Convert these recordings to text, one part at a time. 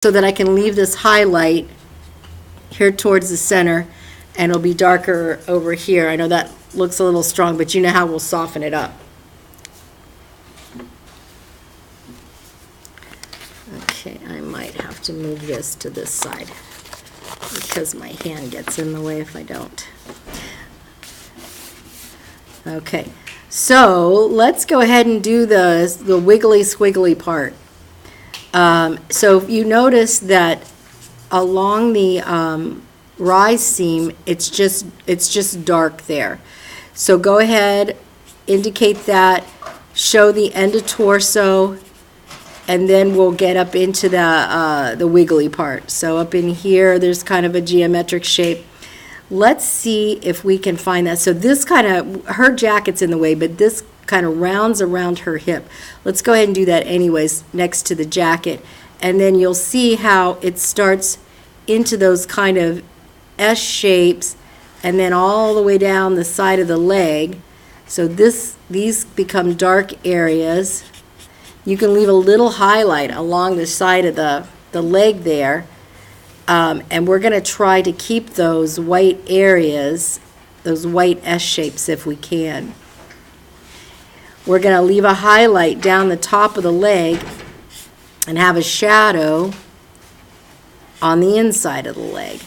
so that I can leave this highlight here towards the center, and it'll be darker over here. I know that looks a little strong, but you know how we'll soften it up. Okay, I might have to move this to this side because my hand gets in the way if I don't. Okay, so let's go ahead and do the wiggly squiggly part. So if you notice that along the rise seam, it's just dark there. So go ahead, indicate that, show the end of torso, and then we'll get up into the wiggly part. So up in here, there's kind of a geometric shape. Let's see if we can find that. So this kind of, her jacket's in the way, but this kind of rounds around her hip. Let's go ahead and do that anyways next to the jacket. And then you'll see how it starts into those kind of S shapes and then all the way down the side of the leg. So these become dark areas. You can leave a little highlight along the side of the leg there. And we're going to try to keep those white areas, those white S shapes if we can. We're going to leave a highlight down the top of the leg and have a shadow on the inside of the leg.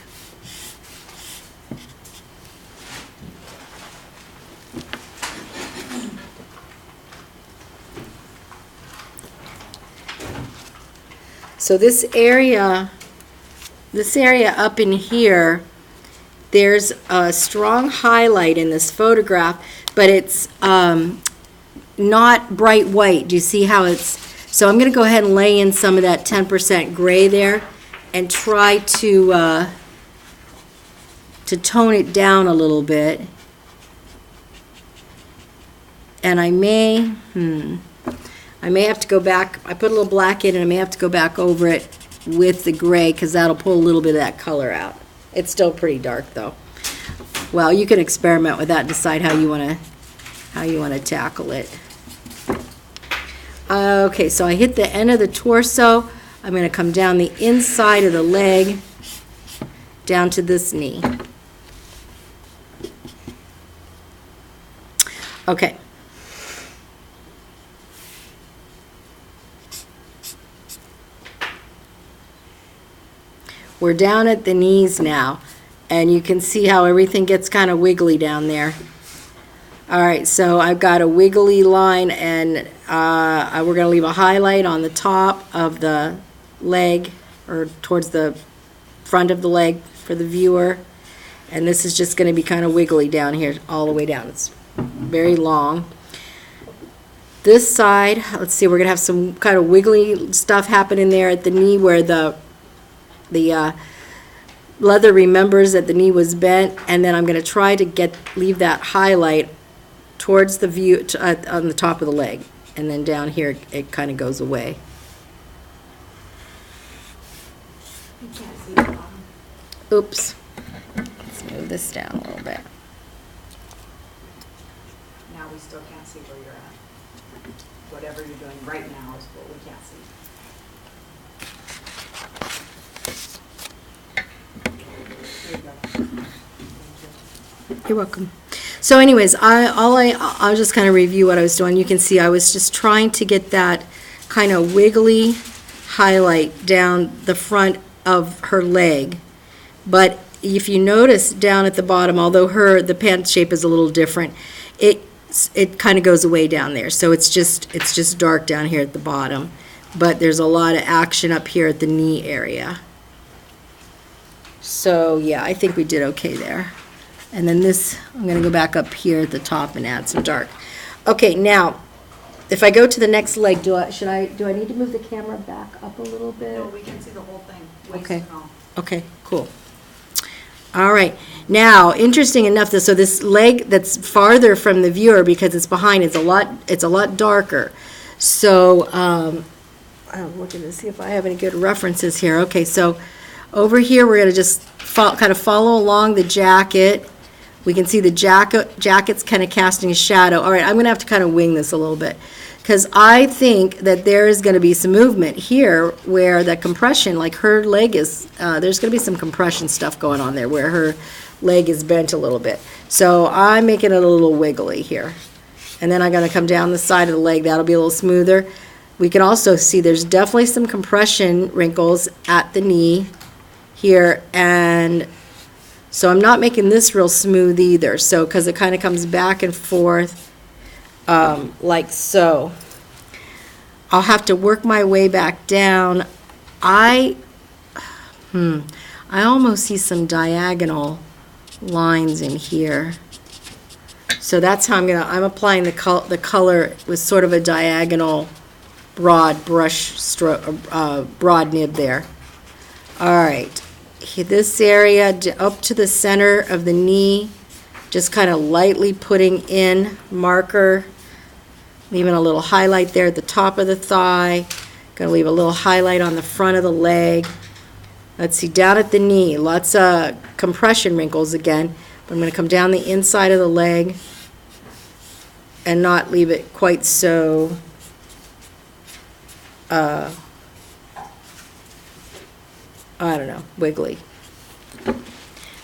So this area up in here, there's a strong highlight in this photograph, but it's not bright white. Do you see how it's? So I'm going to go ahead and lay in some of that 10% gray there and try to tone it down a little bit. And I may have to go back. I put a little black in, and I may have to go back over it with the gray because that'll pull a little bit of that color out. It's still pretty dark though. Well, you can experiment with that and decide how you want to tackle it. Okay, so I hit the end of the torso. I'm going to come down the inside of the leg down to this knee. Okay. We're down at the knees now, and you can see how everything gets kind of wiggly down there. All right, so I've got a wiggly line, and we're going to leave a highlight on the top of the leg, or towards the front of the leg for the viewer. And this is just going to be kind of wiggly down here, all the way down. It's very long. This side, let's see, we're going to have some kind of wiggly stuff happening there at the knee where the leather remembers that the knee was bent, and then I'm going to try to leave that highlight towards the view on the top of the leg, and then down here it kind of goes away. You can't see the bottom. Oops. Let's move this down a little bit. Now we still can't see where you're at. Whatever you're doing right now is what we can't see. You're welcome. So anyways, I'll just kind of review what I was doing. You can see I was just trying to get that kind of wiggly highlight down the front of her leg. But if you notice down at the bottom, although the pant shape is a little different, it kind of goes away down there. So it's just dark down here at the bottom. But there's a lot of action up here at the knee area. So yeah, I think we did okay there. And then this, I'm going to go back up here at the top and add some dark. Okay, now, if I go to the next leg, do I need to move the camera back up a little bit? No, we can see the whole thing. Waist Okay. and all. Okay, cool. All right. Now, interesting enough, so this leg that's farther from the viewer because it's behind, it's a lot darker. So, I'm looking to see if I have any good references here. Okay, so over here we're going to just kind of follow along the jacket. We can see the jacket's kind of casting a shadow. All right, I'm going to have to kind of wing this a little bit, because I think that there is going to be some movement here where the compression, like her leg is, there's going to be some compression stuff going on there where her leg is bent a little bit. So I'm making it a little wiggly here. And then I'm going to come down the side of the leg. That'll be a little smoother. We can also see there's definitely some compression wrinkles at the knee here, and so I'm not making this real smooth either, so because it kind of comes back and forth like so. I'll have to work my way back down. I almost see some diagonal lines in here. So that's how I'm applying the color with sort of a diagonal broad brush stroke, broad nib there. All right. This area up to the center of the knee, just kind of lightly putting in marker, leaving a little highlight there at the top of the thigh. Going to leave a little highlight on the front of the leg. Let's see, down at the knee, lots of compression wrinkles again. But I'm going to come down the inside of the leg and not leave it quite so I don't know, wiggly.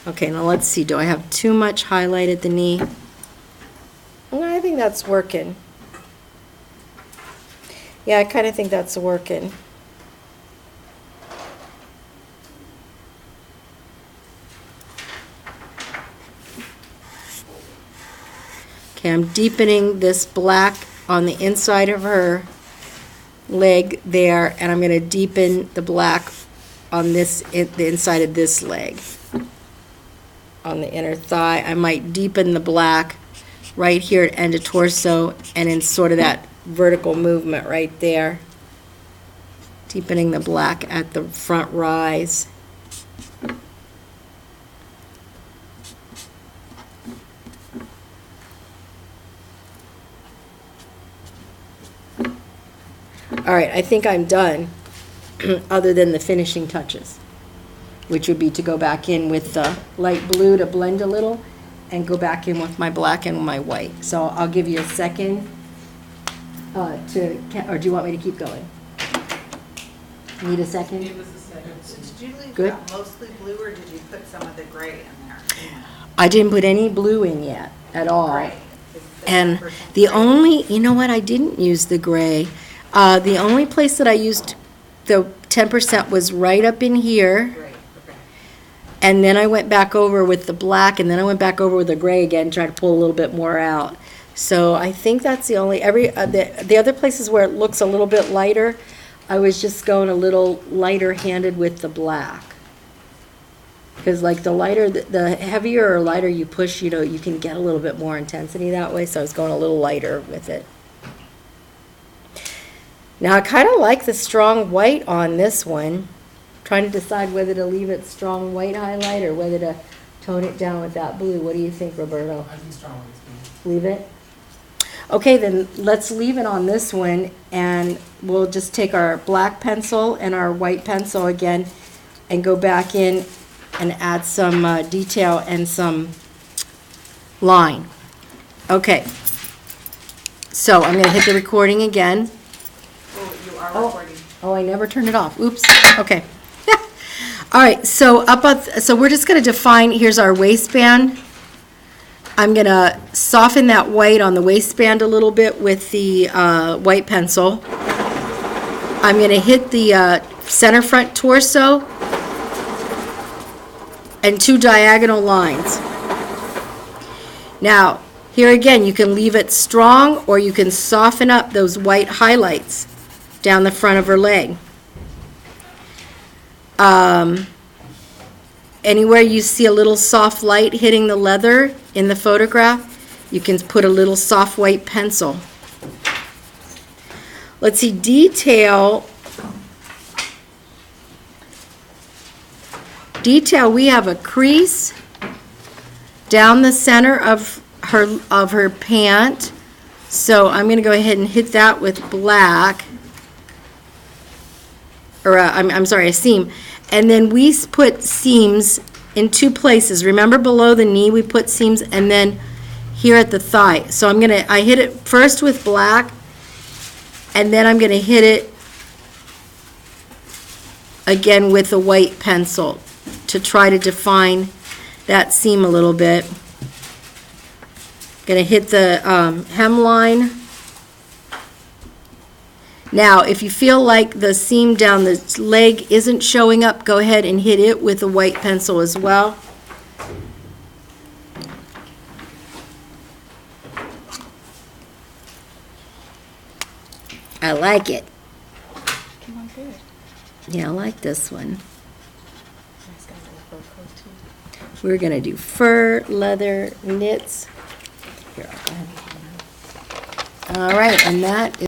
Okay, now let's see. Do I have too much highlight at the knee? I think that's working. Yeah, I kind of think that's working. Okay, I'm deepening this black on the inside of her leg there, and I'm going to deepen the black on the inside of this leg. On the inner thigh, I might deepen the black right here at end of torso and in sort of that vertical movement right there. Deepening the black at the front rise. All right, I think I'm done, other than the finishing touches, which would be to go back in with the light blue to blend a little and go back in with my black and my white. So I'll give you a second or do you want me to keep going? Need a second? It was a second. So did you leave Good. that mostly blue, or did you put some of the gray in there? I didn't put any blue in yet at all. Gray. And the only, you know what, I didn't use the gray. The only place that I used the 10% was right up in here. Gray, okay. And then I went back over with the black, and then I went back over with the gray again, trying to pull a little bit more out. So I think that's the only, the other places where it looks a little bit lighter, I was just going a little lighter handed with the black. Because like the lighter, the heavier or lighter you push, you know, you can get a little bit more intensity that way. So I was going a little lighter with it. Now I kind of like the strong white on this one. Trying to decide whether to leave it strong white highlight or whether to tone it down with that blue. What do you think, Roberto? I think strong white's good. Leave it? Okay, then let's leave it on this one, and we'll just take our black pencil and our white pencil again and go back in and add some detail and some line. Okay. So I'm going to hit the recording again. Oh, you are recording. Oh, I never turned it off. Oops. Okay. All right, so so we're just going to define, here's our waistband. I'm going to soften that white on the waistband a little bit with the white pencil. I'm going to hit the center front torso and 2 diagonal lines. Now, here again, you can leave it strong or you can soften up those white highlights down the front of her leg. Anywhere you see a little soft light hitting the leather in the photograph, you can put a little soft white pencil. Let's see, detail. Detail, we have a crease down the center of her pant. So I'm going to go ahead and hit that with black. Or I'm sorry, a seam. And then we put seams in two places. Remember below the knee we put seams, and then here at the thigh. So I hit it first with black, and then I'm gonna hit it again with a white pencil to try to define that seam a little bit. Gonna hit the hemline. Now, if you feel like the seam down the leg isn't showing up, go ahead and hit it with a white pencil as well. I like it. Come on, good. Yeah, I like this one. Nice guy with a fur coat too. We're gonna do fur, leather, knits. Here, I'll go ahead. All right, and that is